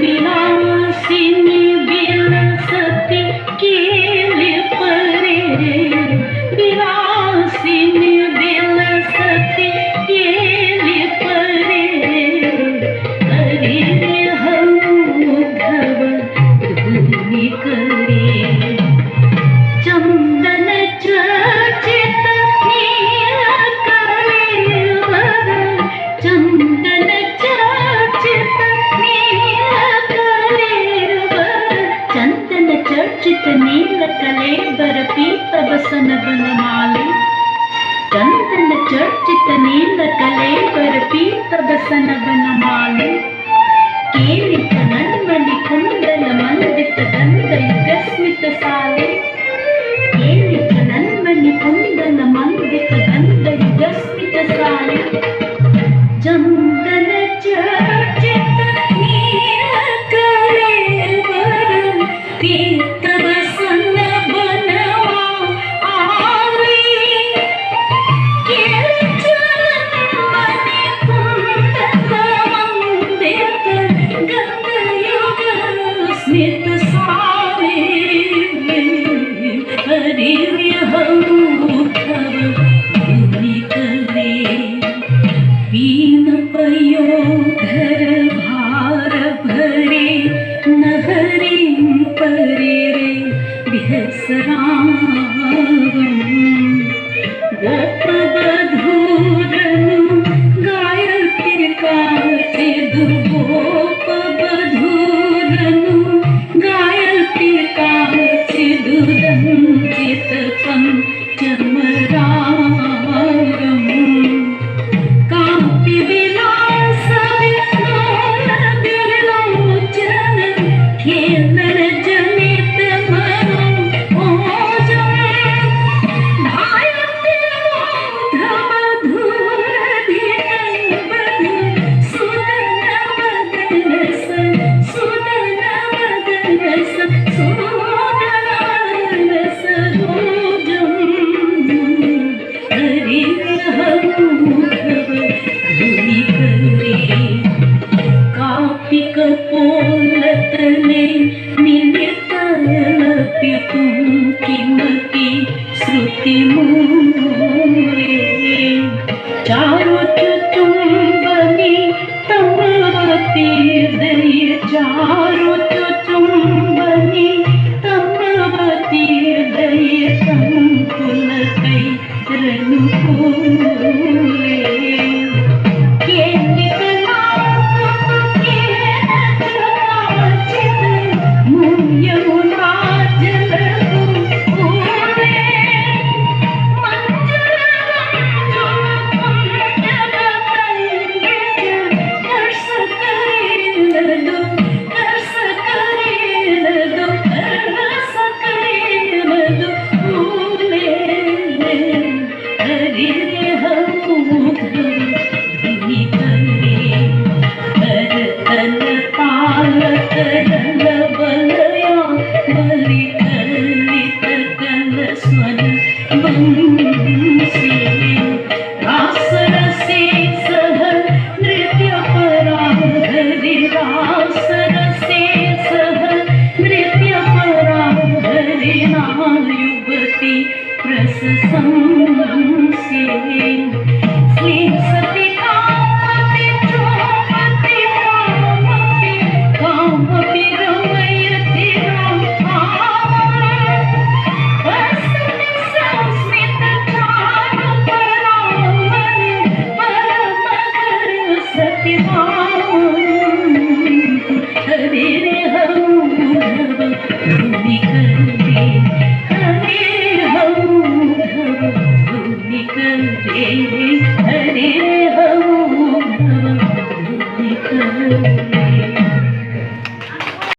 विलासिनी बिलसती केली परे विलासिनी बिलसती केली परे हरी हौधव धुनी करे चंदन चर्चित नील कलेवर चंदन चर्चित नील कलेवर चंदन चर्चित नील कलेवर पीत बसन बनमाले चंदन चर्चित नील कलेवर पीत बसन बनमाले केली कनन्मणि कुंडल मंडित गंध युगस्मित साले केली कनन्मणि कुंडल मंडित गंध युगस्मित साले चंदन चर्चित नील कलेवर पीत बसन बनमाले केली कनन्मणि कुंडल मंडित गंध युगस्मित साले हरि हौधव धुनी करे वीण पयोधर भार भरे नहरी परे रे विहसरावं गोपवधूरनु गायत्री काचे दुर्गोपवधूरनु गायत्री काचे दुरंजित पंचमरागम् कांति विलास विलोल विलोचन खेलन जनित मनोजम धायति हौधव धूरधितं बधु सुदन वदनस रोजम् हरि हौधव धुनी करे कापि कपोलतले निलितलपितुं किमपि श्रुतिमूले चारु चुचुम्बनी तमवतीर्दये चारु चुचुम्बनी तमवतीर्दये संकुलकै रनुकूले रास रसे सह नृत्य परा हरि